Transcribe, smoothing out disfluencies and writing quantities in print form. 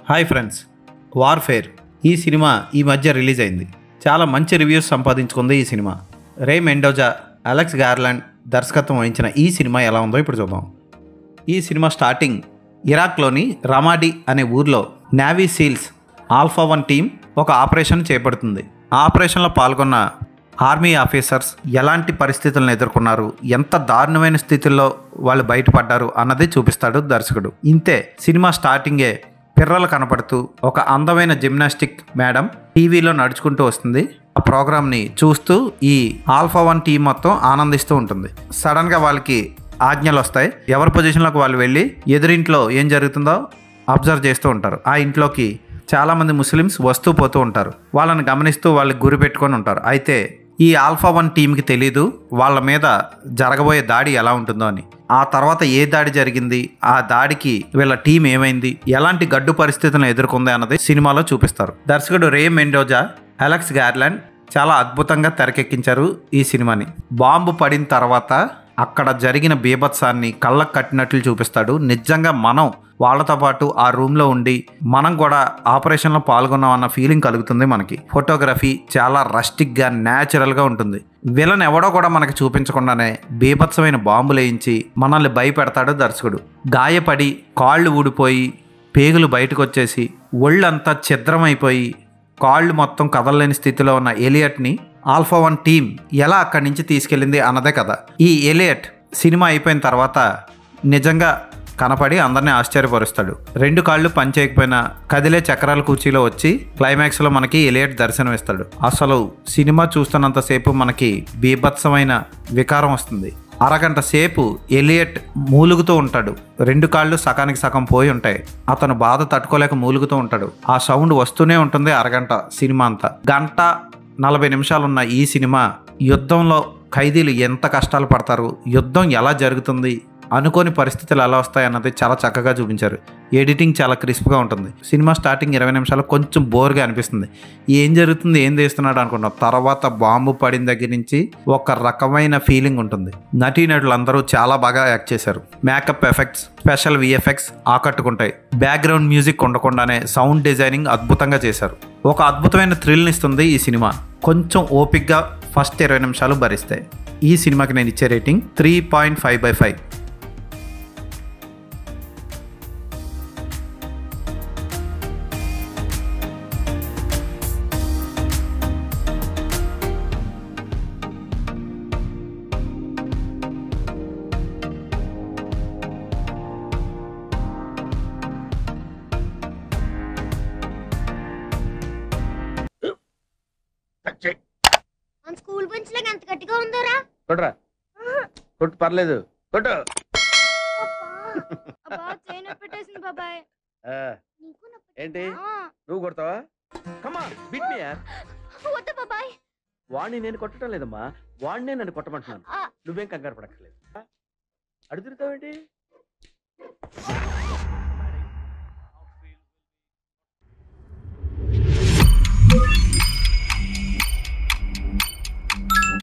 Hi friends, warfare ఈ cinema ఈ మధ్య రిలీజ్ అయింది. చాలా మంచి రివ్యూస్ సంపాదించుకుంది ఈ సినిమా. రే మెండోజా, అలెక్స్ గార్లాండ్ దర్శకత్వం వహించిన ఈ సినిమా ఎలా ఉందో ఇప్పుడు చూద్దాం. ఈ సినిమా స్టార్టింగ్ ఇరాక్లోని రమాడి అనే ఊర్లో నేవీ సీల్స్ ఆల్ఫా 1 టీం ఒక ఆపరేషన్ చేపడుతుంది. ఆ ఆపరేషన్లో పాల్గొన్న ఆర్మీ ఆఫీసర్స్ ఎలాంటి పరిస్థితులను ఎదుర్కొన్నారు, ఎంత దారుణమైన స్థితిలో వాళ్ళు బయటపడ్డారు అన్నది చూపిస్తాడు దర్శకుడు. ఇంతే సినిమా స్టార్టింగే పిర్రలు కనపడుతూ ఒక అందమైన జిమ్నాస్టిక్ మేడం టీవీలో నడుచుకుంటూ వస్తుంది. ఆ ప్రోగ్రామ్ని చూస్తూ ఈ ఆల్ఫా 1 టీం మొత్తం ఆనందిస్తూ ఉంటుంది. సడన్గా వాళ్ళకి ఆజ్ఞలు వస్తాయి. ఎవరి పొజిషన్లోకి వాళ్ళు వెళ్ళి ఎదురింట్లో ఏం జరుగుతుందో అబ్జర్వ్ చేస్తూ ఉంటారు. ఆ ఇంట్లోకి చాలామంది ముస్లిమ్స్ వస్తూ పోతూ ఉంటారు. వాళ్ళని గమనిస్తూ వాళ్ళకి గురి పెట్టుకొని ఉంటారు. అయితే ఈ ఆల్ఫా 1 టీంకి తెలీదు వాళ్ళ మీద జరగబోయే దాడి ఎలా ఉంటుందో అని. ఆ తర్వాత ఏ దాడి జరిగింది, ఆ దాడికి వీళ్ళ టీం ఏమైంది, ఎలాంటి గడ్డు పరిస్థితులను ఎదుర్కొంది అన్నది సినిమాలో చూపిస్తారు. దర్శకుడు రే మెండోజా, అలెక్స్ గార్లాండ్ చాలా అద్భుతంగా తెరకెక్కించారు ఈ సినిమాని. బాంబు పడిన తర్వాత అక్కడ జరిగిన బీభత్సాన్ని కళ్ళకు కట్టినట్లు చూపిస్తాడు. నిజంగా మనం వాళ్ళతో పాటు ఆ రూమ్లో ఉండి మనం కూడా ఆపరేషన్లో పాల్గొన్నాం అన్న ఫీలింగ్ కలుగుతుంది మనకి. ఫోటోగ్రఫీ చాలా రస్టిక్గా న్యాచురల్గా ఉంటుంది. విలన్ ఎవడో కూడా మనకి చూపించకుండానే బీభత్సమైన బాంబులు వేయించి మనల్ని భయపెడతాడు దర్శకుడు. గాయపడి కాళ్ళు ఊడిపోయి పేగులు బయటకు వచ్చేసి ఒళ్ళంతా ఛిద్రమైపోయి కాళ్ళు మొత్తం కదలలేని స్థితిలో ఉన్న ఎలియట్ని ఆల్ఫా 1 టీం ఎలా అక్కడి నుంచి తీసుకెళ్ళింది అన్నదే కదా. ఈ ఎలియట్ సినిమా అయిపోయిన తర్వాత నిజంగా కనపడి అందరినీ ఆశ్చర్యపరుస్తాడు. 2 కాళ్ళు పనిచేయకపోయినా కదిలే చక్రాల కుర్చీలో వచ్చి క్లైమాక్స్లో మనకి ఎలియట్ దర్శనం ఇస్తాడు. అసలు సినిమా చూస్తున్నంతసేపు మనకి బీభత్సమైన వికారం వస్తుంది. అరగంట సేపు ఎలియట్ మూలుగుతూ ఉంటాడు. 2 కాళ్ళు సగానికి సగం పోయి ఉంటాయి. అతను బాధ తట్టుకోలేక మూలుగుతూ ఉంటాడు. ఆ సౌండ్ వస్తూనే ఉంటుంది అరగంట సినిమా అంతా. 1:40 నిమిషాలున్న ఈ సినిమా యుద్ధంలో ఖైదీలు ఎంత కష్టాలు పడతారు, యుద్ధం ఎలా జరుగుతుంది, అనుకోని పరిస్థితులు ఎలా వస్తాయి అన్నది చాలా చక్కగా చూపించారు. ఎడిటింగ్ చాలా క్రిస్ప్గా ఉంటుంది. సినిమా స్టార్టింగ్ 20 నిమిషాలు కొంచెం బోర్గా అనిపిస్తుంది. ఏం జరుగుతుంది, ఏం చేస్తున్నాడు అనుకున్నాం. తర్వాత బాంబు పడిన దగ్గర నుంచి ఒక రకమైన ఫీలింగ్ ఉంటుంది. నటీనటులందరూ చాలా బాగా యాక్ట్ చేశారు. మేకప్ ఎఫెక్ట్స్, స్పెషల్ విఎఫ్ఎక్స్ ఆకట్టుకుంటాయి. బ్యాక్గ్రౌండ్ మ్యూజిక్ ఉండకుండానే సౌండ్ డిజైనింగ్ అద్భుతంగా చేశారు. ఒక అద్భుతమైన థ్రిల్ని ఇస్తుంది ఈ సినిమా. కొంచెం ఓపిక్గా ఫస్ట్ 20 నిమిషాలు భరిస్తాయి. ఈ సినిమాకి నేను ఇచ్చే రేటింగ్ 3.5/5. మన స్కూల్ బెంచ్ లాగా ఎంత గట్టిగా ఉందోరా. కొట్రా, కొట్టు, పర్లేదు, కొట్టు. అబ్బా చైన్ పెట్టేసింది బాబాయ్. ఏంటి నువ్వు కొడతావా? కమా బీట్ మీ యార్. వద్దు బాబాయ్. వాడిని నేను కొట్టడం లేదమ్మా, వాడినే నన్ను కొట్టమంటున్నాను. నువ్వేం కంగారు పడక్కర్లేదు. అడుగుతావేంటి?